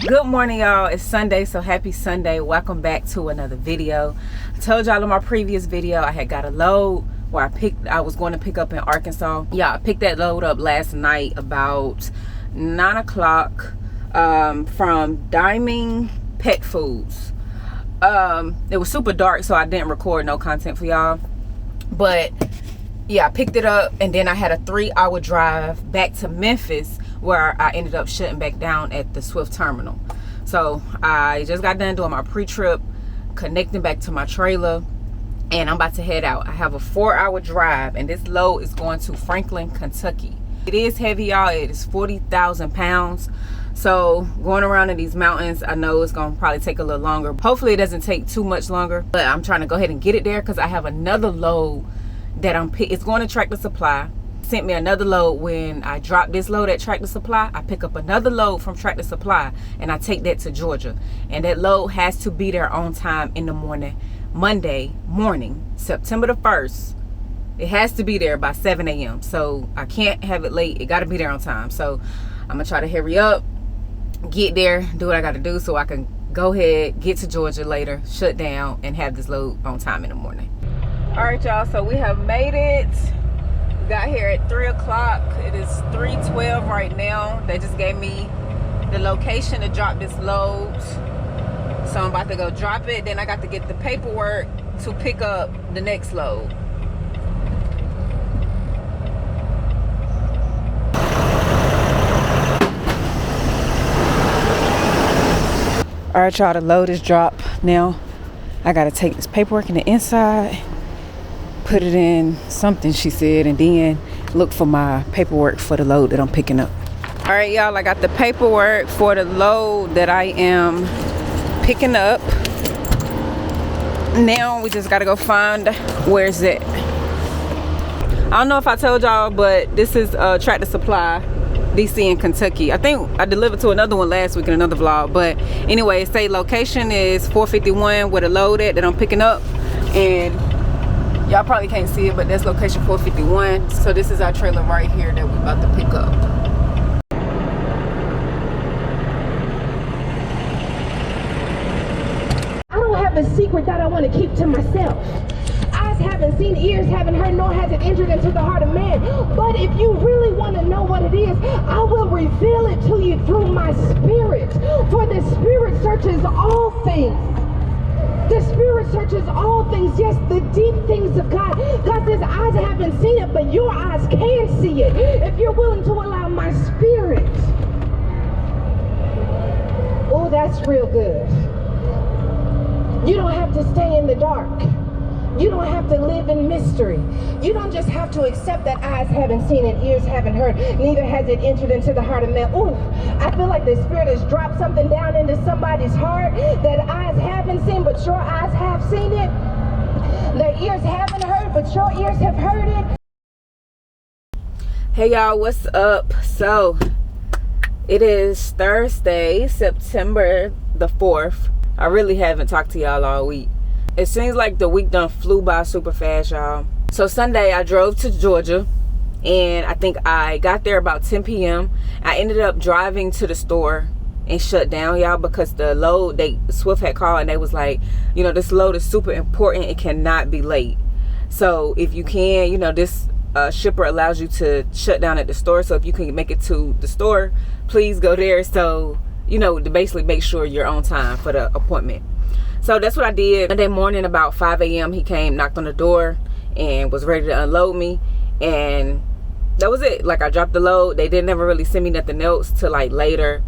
Good morning, y'all. It's Sunday, so happy Sunday. Welcome back to another video. I told y'all in my previous video I had got a load where I was going to pick up in Arkansas. Yeah, I picked that load up last night about 9 o'clock from Diamond Pet Foods. It was super dark, so I didn't record no content for y'all, but yeah, I picked it up, and then I had a 3-hour drive back to Memphis where I ended up shutting back down at the Swift terminal. So I just got done doing my pre-trip, connecting back to my trailer, and I'm about to head out. I have a 4-hour drive, and this load is going to Franklin, Kentucky. It is heavy, y'all. It is 40,000 pounds. So going around in these mountains, I know it's gonna probably take a little longer. Hopefully it doesn't take too much longer, but I'm trying to go ahead and get it there because I have another load that it's going to Tractor Supply. Sent me another load. When I drop this load at Tractor Supply, I pick up another load from Tractor Supply and I take that to Georgia, and that load has to be there on time in the morning, Monday morning, September the 1st. It has to be there by 7 a.m. so I can't have it late. It got to be there on time. So I'm gonna try to hurry up, get there, do what I got to do so I can go ahead, get to Georgia later, shut down, and have this load on time in the morning. All right, y'all, so we have made it. We got here at 3 o'clock. It is 3:12 right now. They just gave me the location to drop this load, so I'm about to go drop it. Then I got to get the paperwork to pick up the next load. All right, y'all, the load is dropped now. I gotta take this paperwork in the inside, put it in something she said, and then look for my paperwork for the load that I'm picking up. All right, y'all, I got the paperwork for the load that I am picking up. Now we just gotta go find where's it. I don't know if I told y'all, but this is Tractor Supply DC in Kentucky. I think I delivered to another one last week in another vlog, but anyway, say location is 451 where the load at that I'm picking up, and y'all probably can't see it, but that's location 451. So this is our trailer right here that we're about to pick up. I don't have a secret that I want to keep to myself. Eyes haven't seen, ears haven't heard, nor has it entered into the heart of man. But if you really want to know what it is, I will reveal it to you through my spirit. For the spirit searches all things. The spirit searches all things, yes, the deep things of God. God says, eyes haven't seen it, but your eyes can see it if you're willing to allow my spirit. Oh, that's real good. You don't have to stay in the dark. You don't have to live in mystery. You don't just have to accept that eyes haven't seen and ears haven't heard, neither has it entered into the heart of man. Ooh, I feel like the Spirit has dropped something down into somebody's heart that eyes haven't seen, but your eyes have seen it. The ears haven't heard, but your ears have heard it. Hey y'all, what's up? So it is Thursday, September the 4th. I really haven't talked to y'all all week. It seems like the week done flew by super fast, y'all. So Sunday I drove to Georgia, and I think I got there about 10 p.m. I ended up driving to the store and shut down, y'all, because the load, Swift had called and they was like, you know, this load is super important. It cannot be late. So if you can, you know, this shipper allows you to shut down at the store. So if you can make it to the store, please go there. So, you know, to basically make sure you're on time for the appointment. So that's what I did. Monday morning about 5 a.m. he came, knocked on the door, and was ready to unload me. And that was it. Like, I dropped the load. They didn't ever really send me nothing else till like later.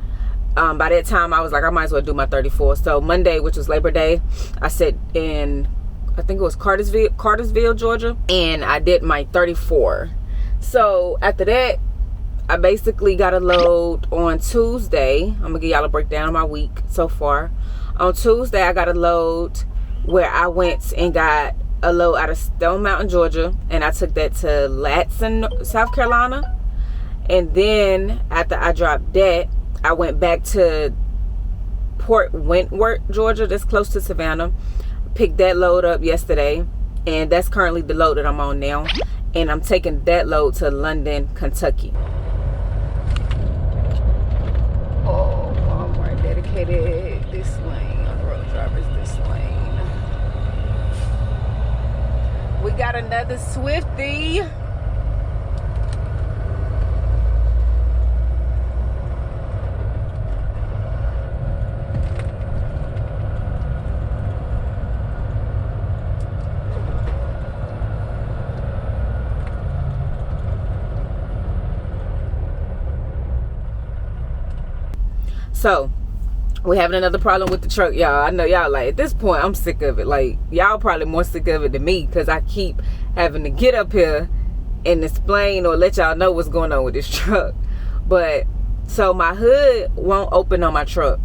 By that time, I was like, I might as well do my 34. So Monday, which was Labor Day, I sat in, I think it was Cartersville, Georgia, and I did my 34. So after that, I basically got a load on Tuesday. I'm gonna give y'all a breakdown of my week so far. On Tuesday, I got a load where I went and got a load out of Stone Mountain, Georgia, and I took that to Latson, South Carolina. And then after I dropped that, I went back to Port Wentworth, Georgia, that's close to Savannah. Picked that load up yesterday, and that's currently the load that I'm on now. And I'm taking that load to London, Kentucky. Oh, Walmart dedicated. got another Swiftie. So we're having another problem with the truck, y'all. I know y'all like, at this point I'm sick of it. Like, y'all probably more sick of it than me, because I keep having to get up here and explain or let y'all know what's going on with this truck. But so my hood won't open on my truck.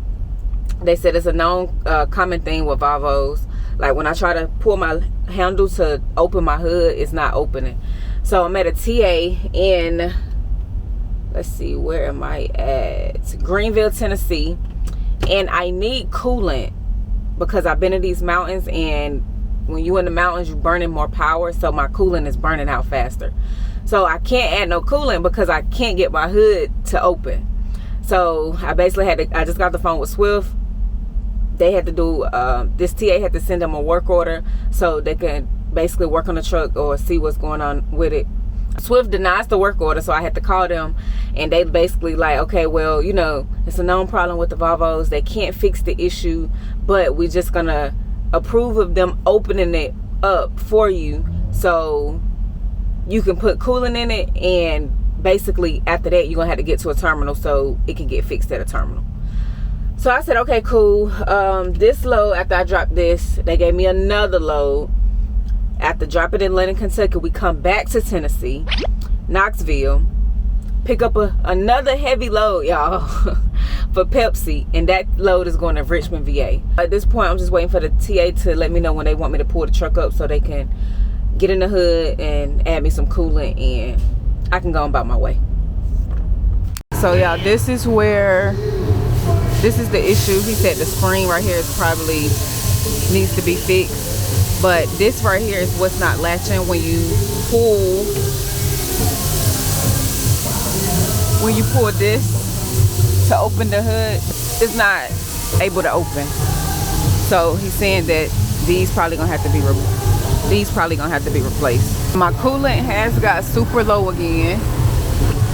They said it's a known common thing with Volvos. Like, when I try to pull my handle to open my hood, it's not opening. So I'm at a TA in, let's see, where am I at? Greenville, Tennessee. And I need coolant because I've been in these mountains, and when you in the mountains, you're burning more power. So my coolant is burning out faster. So I can't add no coolant because I can't get my hood to open. So I basically had to, I just got the phone with Swift. They had to do, this TA had to send them a work order so they can basically work on the truck or see what's going on with it. Swift denies the work order, so I had to call them, and they basically like, okay, well, you know, it's a known problem with the Volvos. They can't fix the issue, but we're just gonna approve of them opening it up for you so you can put coolant in it, and basically after that you're gonna have to get to a terminal so it can get fixed at a terminal. So I said, okay, cool. This load, after I dropped this, they gave me another load. After dropping it in London, Kentucky, we come back to Tennessee, Knoxville, pick up another heavy load, y'all, for Pepsi, and that load is going to Richmond, VA. At this point, I'm just waiting for the TA to let me know when they want me to pull the truck up so they can get in the hood and add me some coolant, and I can go about my way. So, y'all, this is the issue. He said the spring right here is probably needs to be fixed. But this right here is what's not latching. When you pull this to open the hood, it's not able to open. So he's saying that these probably gonna have to be replaced. My coolant has got super low again,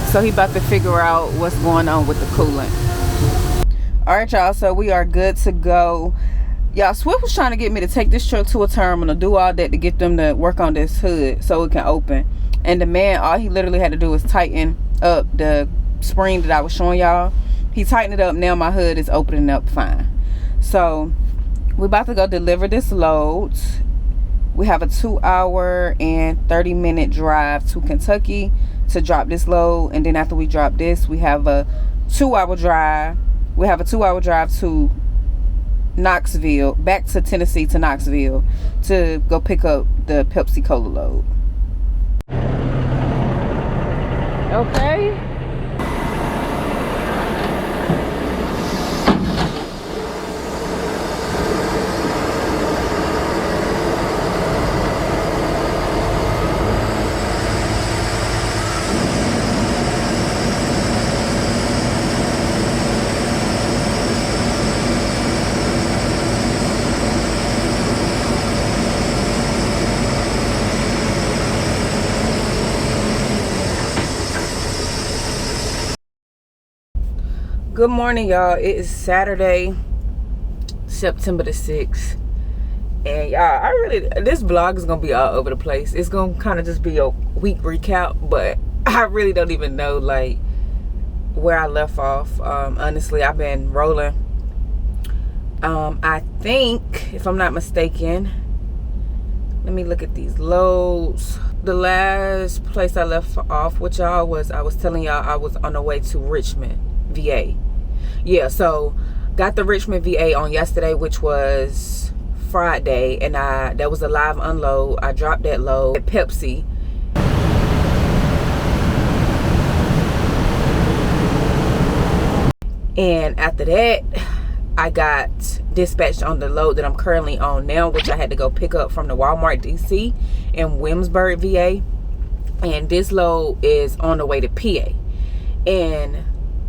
so he about to figure out what's going on with the coolant. All right, y'all. So we are good to go. Y'all, Swift was trying to get me to take this truck to a terminal, do all that to get them to work on this hood so it can open. And the man, all he literally had to do was tighten up the spring that I was showing y'all. He tightened it up. Now my hood is opening up fine. So we're about to go deliver this load. We have a 2-hour and 30-minute drive to Kentucky to drop this load. And then after we drop this, we have a 2-hour drive. We have a 2-hour drive to Knoxville, back to Tennessee to Knoxville to go pick up the Pepsi Cola load. Okay. Good morning, y'all. It is Saturday, September the 6th. And y'all, this vlog is gonna be all over the place. It's gonna kind of just be a week recap, but I really don't even know like where I left off. Honestly, I've been rolling. I think, if I'm not mistaken, let me look at these loads. The last place I left off with y'all was, I was telling y'all I was on the way to Richmond, VA. Yeah, so got the Richmond VA on yesterday, which was Friday, and that was a live unload. I dropped that load at Pepsi. And after that, I got dispatched on the load that I'm currently on now, which I had to go pick up from the Walmart DC in Williamsburg, VA. And this load is on the way to PA. And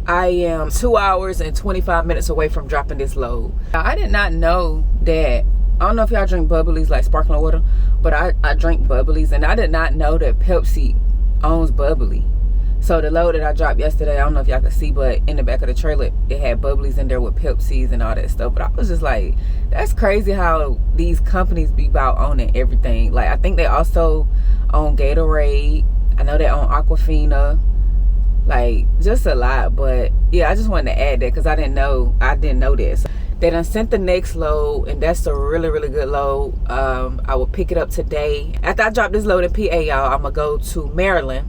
I am 2 hours and 25 minutes away from dropping this load. I did not know that I don't know if y'all drink bubblies, like sparkling water, but I drink bubblies, and I did not know that Pepsi owns bubbly. So the load that I dropped yesterday, I don't know if y'all could see, but in the back of the trailer, it had bubblies in there with Pepsis and all that stuff. But I was just like, that's crazy how these companies be about owning everything. Like, I think they also own Gatorade. I know they own Aquafina. Like, just a lot. But yeah, I just wanted to add that because I didn't know this. They done sent the next load, and that's a really, really good load. I will pick it up today. After I drop this load in PA, y'all, I'm gonna go to Maryland,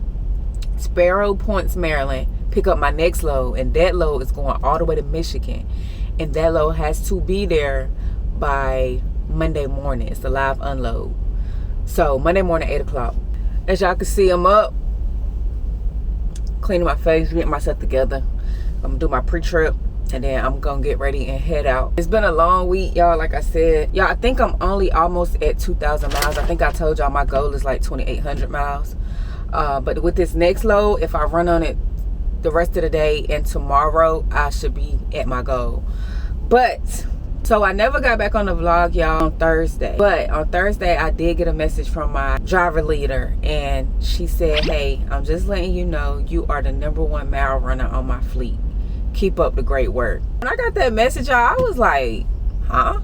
Sparrow Points, Maryland, pick up my next load, and that load is going all the way to Michigan, and that load has to be there by Monday morning. It's a live unload. So Monday morning, 8 o'clock. As y'all can see, I'm up, cleaning my face, getting myself together. I'm gonna do my pre-trip, and then I'm gonna get ready and head out. It's been a long week, y'all. Like I said, y'all, I think I'm only almost at 2,000 miles. I think I told y'all my goal is like 2,800 miles. But with this next load, if I run on it the rest of the day and tomorrow, I should be at my goal. But so I never got back on the vlog, y'all, on Thursday. But on Thursday, I did get a message from my driver leader, and she said, hey, I'm just letting you know you are the #1 mile runner on my fleet. Keep up the great work. When I got that message, y'all, I was like, huh?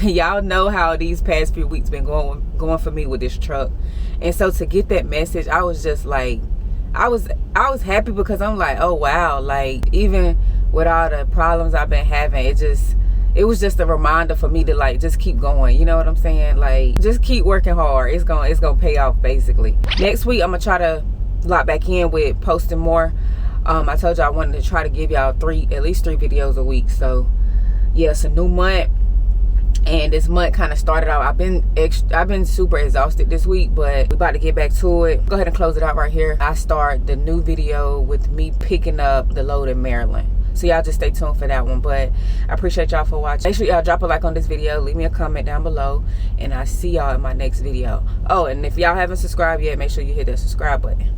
Y'all know how these past few weeks been going for me with this truck. And so to get that message, I was just like, I was happy because I'm like, oh wow, like even with all the problems I've been having, it was just a reminder for me to like just keep going. You know what I'm saying? Like, just keep working hard. It's gonna pay off basically. Next week I'm gonna try to lock back in with posting more. I told y'all I wanted to try to give y'all at least three videos a week. So yeah, it's a new month, and this month kind of started out. I've been super exhausted this week, but we about to get back to it. Go ahead and close it out right here. I start the new video with me picking up the load in Maryland. So y'all just stay tuned for that one. But I appreciate y'all for watching. Make sure y'all drop a like on this video, leave me a comment down below, and I see y'all in my next video. Oh, and if y'all haven't subscribed yet, make sure you hit that subscribe button.